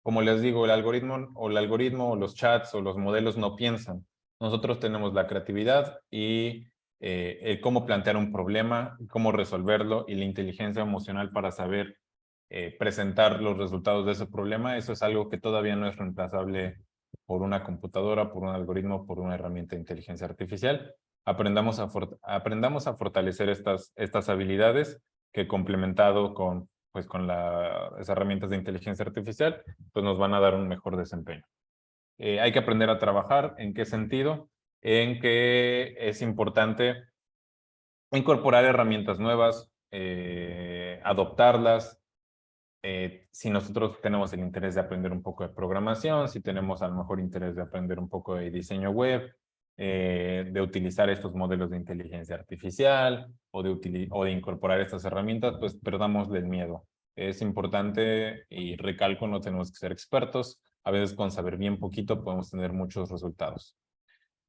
S1: Como les digo, el algoritmo o los chats o los modelos no piensan. Nosotros tenemos la creatividad y el cómo plantear un problema, cómo resolverlo, y la inteligencia emocional para saber presentar los resultados de ese problema. Eso es algo que todavía no es reemplazable por una computadora, por un algoritmo, por una herramienta de inteligencia artificial. Aprendamos a fortalecer estas habilidades, que complementado con, pues, con las herramientas de inteligencia artificial, pues nos van a dar un mejor desempeño. Hay que aprender a trabajar. ¿En qué sentido? En que es importante incorporar herramientas nuevas, adoptarlas. Si nosotros tenemos el interés de aprender un poco de programación, si tenemos a lo mejor interés de aprender un poco de diseño web, de utilizar estos modelos de inteligencia artificial o de incorporar estas herramientas, pues perdámosle el miedo. Es importante, y recalco, no tenemos que ser expertos. A veces con saber bien poquito podemos tener muchos resultados.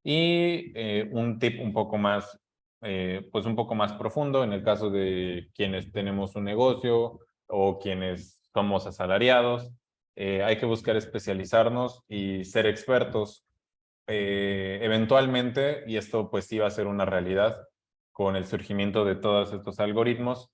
S1: Y un tip un poco más, pues un poco más profundo en el caso de quienes tenemos un negocio o quienes somos asalariados, hay que buscar especializarnos y ser expertos. Eventualmente, y esto pues sí va a ser una realidad con el surgimiento de todos estos algoritmos,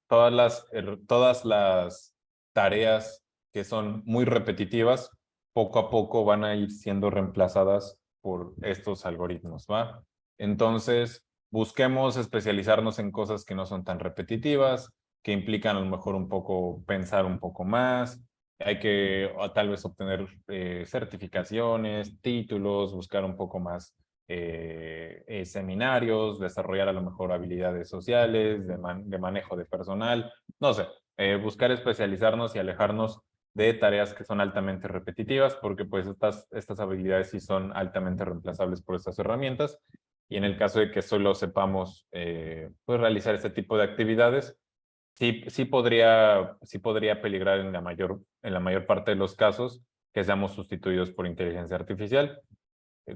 S1: todas las tareas que son muy repetitivas, poco a poco van a ir siendo reemplazadas por estos algoritmos, ¿va? Entonces, busquemos especializarnos en cosas que no son tan repetitivas, que implican a lo mejor un poco pensar un poco más. Hay que tal vez obtener certificaciones, títulos, buscar un poco más seminarios, desarrollar a lo mejor habilidades sociales, de manejo de personal, no sé, buscar especializarnos y alejarnos de tareas que son altamente repetitivas, porque pues estas habilidades sí son altamente reemplazables por estas herramientas, y en el caso de que solo sepamos pues realizar este tipo de actividades, sí podría peligrar en la mayor parte de los casos que seamos sustituidos por inteligencia artificial.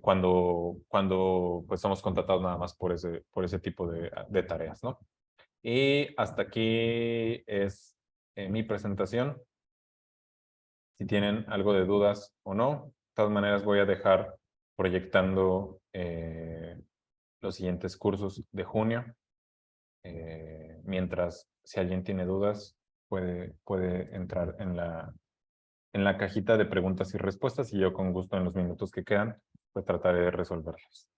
S1: cuando pues somos contratados nada más por ese tipo de tareas, ¿no? Y hasta aquí es mi presentación. Si tienen algo de dudas o no, de todas maneras voy a dejar proyectando los siguientes cursos de junio. Mientras, si alguien tiene dudas, puede entrar en la cajita de preguntas y respuestas y yo con gusto en los minutos que quedan, pues trataré de resolverlas.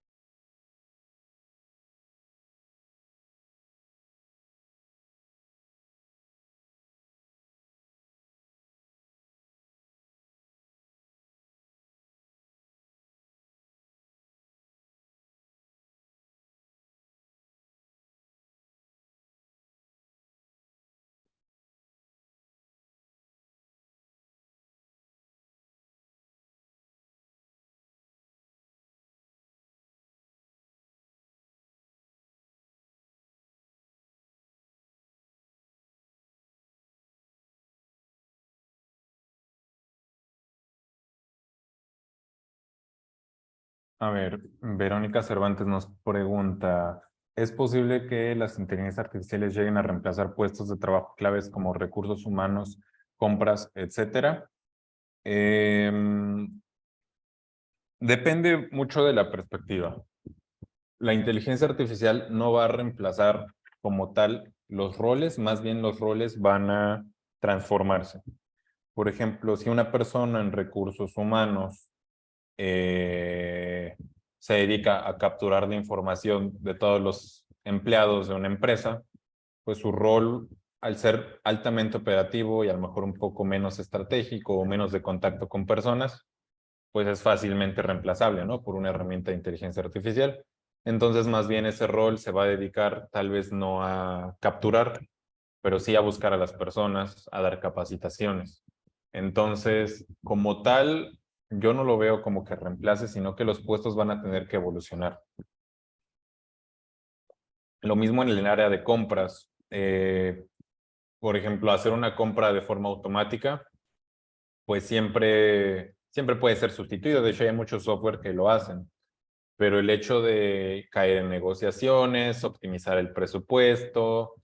S1: A ver, Verónica Cervantes nos pregunta, ¿es posible que las inteligencias artificiales lleguen a reemplazar puestos de trabajo claves como recursos humanos, compras, etcétera? Depende mucho de la perspectiva. La inteligencia artificial no va a reemplazar como tal los roles, más bien los roles van a transformarse. Por ejemplo, si una persona en recursos humanos se dedica a capturar la información de todos los empleados de una empresa, pues su rol, al ser altamente operativo y a lo mejor un poco menos estratégico o menos de contacto con personas, pues es fácilmente reemplazable, ¿no? Por una herramienta de inteligencia artificial. Entonces, más bien ese rol se va a dedicar tal vez no a capturar, pero sí a buscar a las personas, a dar capacitaciones. Entonces, como tal, yo no lo veo como que reemplace, sino que los puestos van a tener que evolucionar. Lo mismo en el área de compras. Por ejemplo, hacer una compra de forma automática, pues siempre puede ser sustituido. De hecho, hay muchos software que lo hacen. Pero el hecho de caer en negociaciones, optimizar el presupuesto,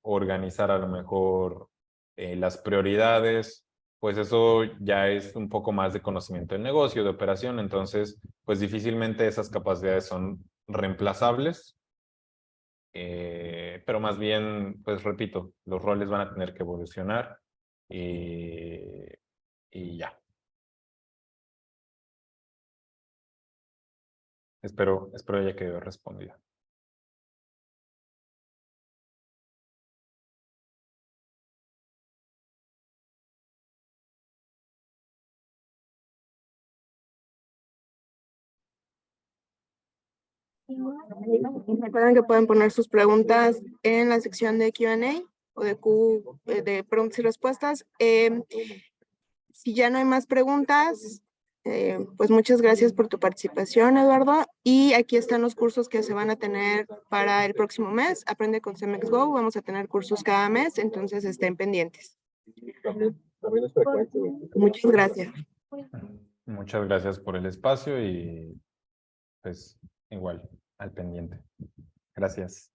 S1: organizar a lo mejor las prioridades, pues eso ya es un poco más de conocimiento del negocio, de operación, entonces pues difícilmente esas capacidades son reemplazables, pero más bien, pues repito, los roles van a tener que evolucionar y ya. Espero haya quedado respondida.
S2: Recuerden que pueden poner sus preguntas en la sección de Q&A o de preguntas y respuestas. Si ya no hay más preguntas, pues muchas gracias por tu participación, Eduardo. Y aquí están los cursos que se van a tener para el próximo mes. Aprende con Cemex Go. Vamos a tener cursos cada mes, entonces estén pendientes. También es frecuente. Muchas gracias.
S1: Muchas gracias por el espacio y pues igual al pendiente. Gracias.